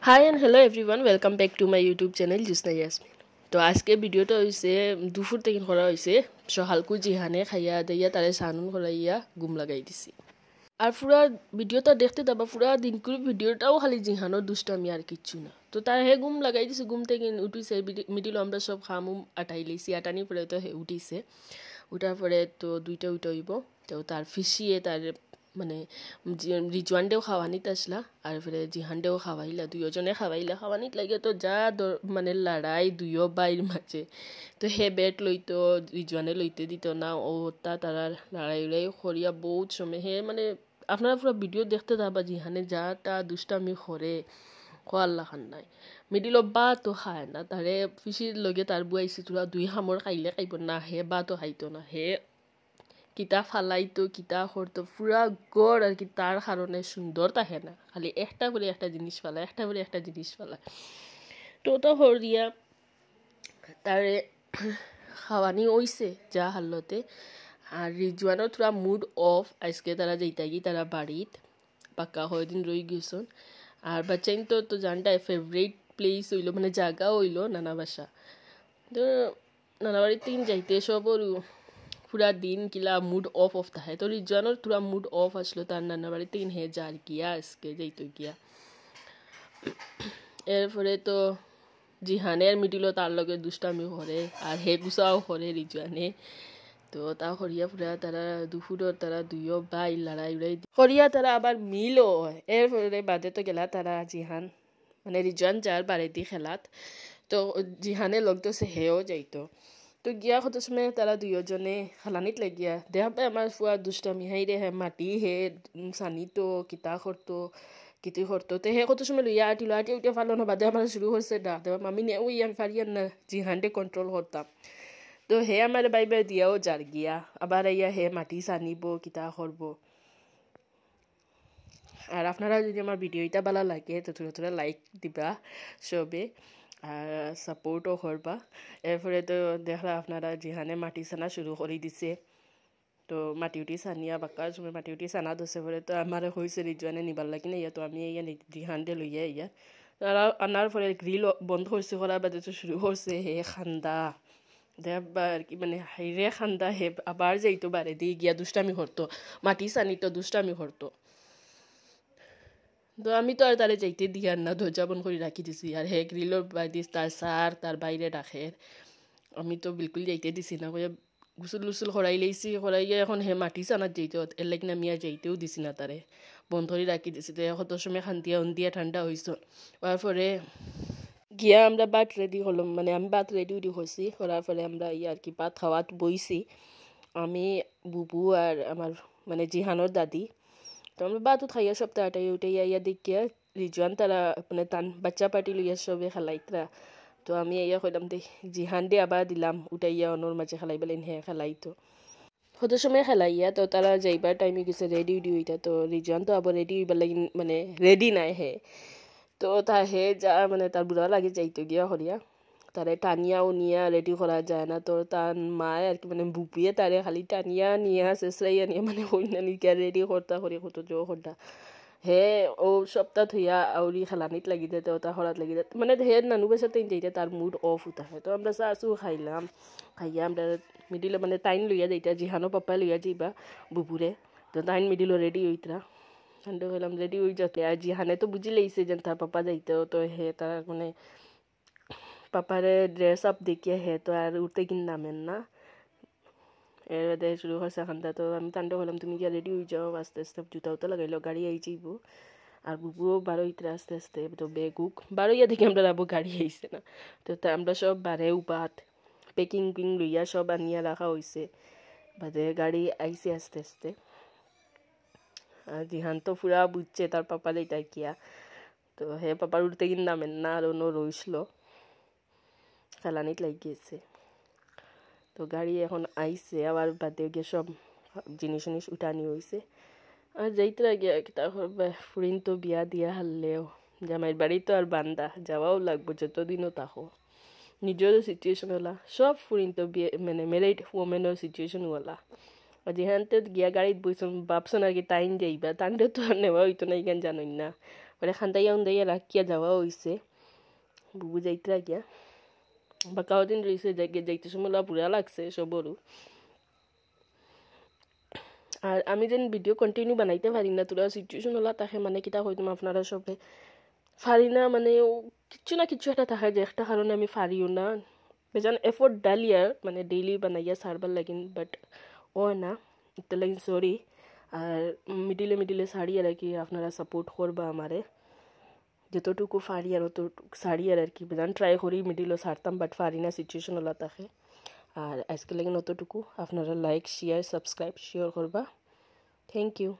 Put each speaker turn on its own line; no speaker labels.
Hi and hello everyone welcome back to my YouTube channel Jusna Yasmin. तो आज के भिडिओটা হইছে দুপুর থেকে করা হইছে সহালকু জিহানে খাইয়া দেইয়া তারে সানুন করাইয়া গুম লাগাই দিছি। আর পুরা ভিডিওটা দেখতে দাবা পুরা দিনকুর ভিডিওটাও খালি জিহানোর দুষ্টামি আর কিচ্ছু না। তো তার হে গুম লাগাই দিছে, গুম থেকে উঠিছে, মিডিল আমরা সব খামুম আটাই লইছি, আটানি পরে তো হে উঠিছে, উঠার পরে তো দুইটা হইব। তো তার ফিসিয়ে তার মানে রিজওয়ানডেও খাওয়ানিত আসলা আর ফিরে জিহানডেও খাওয়াইলা, দুইজনে খাওয়াইলা। খাওয়ানিত লাগে তো যা মানে লড়াই দুইও বাইর মাঝে। তো হে বেট লইতো, রিজওয়ানে লইতে দিত না, ও তারা লড়াই উড়াই করিয়া বহুত সময় হে মানে আপনারা পুরো ভিডিও দেখতে যাবা জিহানে যাটা দুষ্টামি করে খোয়াল্লা খান নাই। মিডিল বা তো খায় না, তারে ফিসির লগে তার বুয়াইছি তোরা দুই হামর খাইলে খাইব না, হে বা তো খাইতো না, হে কিতা ফালাইতো কিতা করতো পুরা গড় আর কি। তার কারণে সুন্দর থাকে না, খালি একটা করে একটা জিনিস ফালায়, একটা করে একটা জিনিস ফালায়। তো তো হরিয়া তারে খাওয়ানি হইছে যা হাল্লতে। আর রিজওয়ানও তোরা মুড অফ, আজকে তারা যাইতাগি তারা বাড়িত পাক্কা কয়দিন রই গেছন। আর বাচ্চাইন তো জানটাই ফেভারিট প্লেস হইলো মানে জায়গা হইলো নানা বাসা। তো নানা বাড়ির তিন যাইতে সবর পুরা দিন কিলা মুড অফ থাকে। তো রিজওয়ানোর তোরা মুড অফ আসলো, তার নানা বাড়িতে তিন হে যার গিয়া আজকে যাইতো গিয়া। এরপরে তো জিহানের মিডিলও তার লগে দুষ্টামি করে আর হে গুছাও করে রিজওয়ানে। তো তা করিয়া পুরা তারা দুপুরের তারা দুইও বাই লড়াই উড়াই করিয়া তারা আবার মিলও হয়। এরপরে বাদে তো গেলা তারা জিহান মানে রিজওয়ান যার বাড়িতে খেলাত, তো জিহানে লগ তো সে হেও যাইতো। তো গিয়া কত সময় তারা দুইজনে খালানিত লাগিয়া দেখা পায় আমার ফুয়া দুষ্টামি হাই রে হে মাটি হে সানি তো কিতা করতো কিতি করতো। তো হে কত সময় লইয়া আটিল, আটি উঠে ফালো না বাদে আমার শুরু হচ্ছে ডাক দেওয়া, মামি নে ওই আমি পারিয়ান না জিহানটে কন্ট্রোল করতাম। তো হে আমার বাইবে দিয়াও যার গিয়া আবার ইয়া হে মাটি সানিব কিতা করব। আর আপনারা যদি আমার ভিডিওটা ভালো লাগে তো থোড়া লাইক দিবা সবে আর সাপোর্টও করবা। এরপরে তো দেখলা আপনারা জিহানে মাটি সানা শুরু করে দিছে। তো মাটি উঠি সানিয়া বাক্কা সময় মাটি উঠি সানা দছে পরে তো আমার হয়েছে রিজওয়ানে নিবার লাগি না, ইয়া তো আমি ইয়া জিহানডে লইয়া ইয়া তারা আনার পরে গ্রিল বন্ধ হয়েছে করার বাদে তো শুরু করছে হে খান্দা দেখবা আর কি মানে হাইরে খান্দা হে আবার যাইতো বারে দিয়ে গিয়া দুষ্টামি করতো, মাটি সানিতো দুষ্টামি করতো। তো আমি তো আর তারে যাইতে দিয়ার না, দরজা বন্ধ করে রাখি দিছি। আর হে গ্রিলর বাইরে তার সার তার বাইরে রাখে, আমি তো বিলকুল যাইতে দিছি না, কয়ে গুসুল লুসুল করাই লাইছি, করাইয়া এখন হে মাটি সানার যাইতে এর লাগি না আমি আর যাইতেও দিছি না, তারে বন্ধ করে রাখি দিছি। তো কত সময় খান্তিয়া উন্দিয়া ঠান্ডা হয়েছ তারপরে গিয়া আমরা ভাত রেডি হলাম, মানে আমি ভাত রেডি হয়েছি করার পরে আমরা আর কি ভাত খাওয়াত বইছি আমি বুবু আর আমার মানে জিহানোর দাদি। তো আমরা ভাতও খাইয়া সব তাড়াতাড়ি উঠে ইয়া দেখিয়া রিজওয়ান তারা মানে তান বাচ্চা পার্টি লইয়া সবে খেলাইতরা। তো আমি ইয়া কইলাম দে জিহান দে আবার দিলাম উঠাইয়া অনর মাঝে খেলাই বেলেন হে খেলাইতো কত সময় খেলাইয়া। তো তারা যাইবার টাইমে গেছে রেডি হইতা, তো রিজওয়ান তো আবার রেডি হইবার লাগি মানে রেডি নাই হে। তো তা হে যা মানে তার বুড়া লাগে যাইতো গিয়া হরিয়া তারে টানিয়াও নিয়া রেডি করা যায় না। তো তার মায় আর কি মানে বুপিয়ে তারে খালি টানিয়া নিয়া চেঁচড়াইয়া নিয়ে মানে হইনা নিকা রেডি করতা করি কত জো করতা। হে ও সপ্তাহ থইয়া আউরি খেলানিত লাগি দে, তো তা হরাত লাগি দে মানে হে নানু বেসাতে যাইতে তার মুড অফ উঠা হয়। তো আমরা চাচু খাইলাম, খাইয়া আমরা মিডিলে মানে টাইম লইয়া যাইতা জিহানো পাপা লইয়া যাইবা বুবুরে। তো টাইম মিডিল রেডি হইতরা ঠান্ডা হইলাম রেডি হয়ে যাতে। আর জিহানে তো বুঝি লাইছে যে তার পাপা যাইতো, তো হে তার মানে পাপারে ড্রেস আপ দেখিয়ে হে তো আর উঠতে কিন নামেন না। এর বাদে শুরু করছে খান্দা। তো আমি তান্ডা হলাম তুমি গিয়া রেডি হয়ে যাও, আস্তে আস্তে জুতা উতা লাগাইলো, গাড়ি আই যাইব। আর বুবুও বারো ইতরা আস্তে আস্তে তো বেগুক বারো ইয়া দেখি আমরা যাবো গাড়ি আইসে না। তো আমরা সব বারে উপাত পেকিং পিং লইয়া সব আনিয়া রাখা হয়েছে, বাদে গাড়ি আইসে আস্তে আস্তে। আর জিহান তো পুরা বুঝছে তার পাপা লেটাই কিয়া। তো হে পাপার উঠতে কিন নামেন না আর অন্য রইসল খেলানিত লাগিয়েছে। তো গাড়ি এখন আইসে আবার বাদে গিয়ে সব জিনিস উঠানি হয়েছে। আর যাইতে গিয়া তারপর ফুরিন তো বিয়া দিয়া হারলেও জামাইয়ের বাড়ি তো আর বান্দা যাওয়াও লাগবো যতদিনও তাকো। নিজেরও সিচুয়েশন হলা সব ফুরিন তো বিয়ে মানে ম্যারিড ওমেনের সিচুয়েশন হলা। আর যেখানতে গিয়া গাড়িত বইছেন ভাবছেন আর কি টাইম যাইবা টাইমটা তো আর নেওয়া হইতো না, এখান জানোই না পরে খান্দাইয়া উন্দাইয়া রাখিয়া যাওয়া হয়েছে বুবু যাইতে গিয়া বা দিন রয়েছে যাইতে সময় পুরা লাগছে সবরও আর আমি যেন ভিডিও কন্টিনিউ বানাইতে পারি না তোরা সিচুয়েশন হলা তাকে মানে কিতা হইতাম আপনারা সবে পারি না মানে কিছু না কিছু একটা থাকে যে একটা কারণে আমি পারিও না বেজান এফোর্ট ডালিয়ার মানে ডেইলি বানাইয়া সারবার লাগিন বাট ও না এটা লাগিন সরি আর মিডিলে সারি আর কি আপনারা সাপোর্ট করবা আমারে যতটুকু পারি আর অতটুকু সারি আর কি বেজান ট্রাই করি মিডিলও সারতাম বাট পারি না সিচুয়েশন হলা তাকে আর আজকে লাগিন অতটুকু আপনারা লাইক শেয়ার সাবস্ক্রাইব শেয়ার করবা থ্যাংক ইউ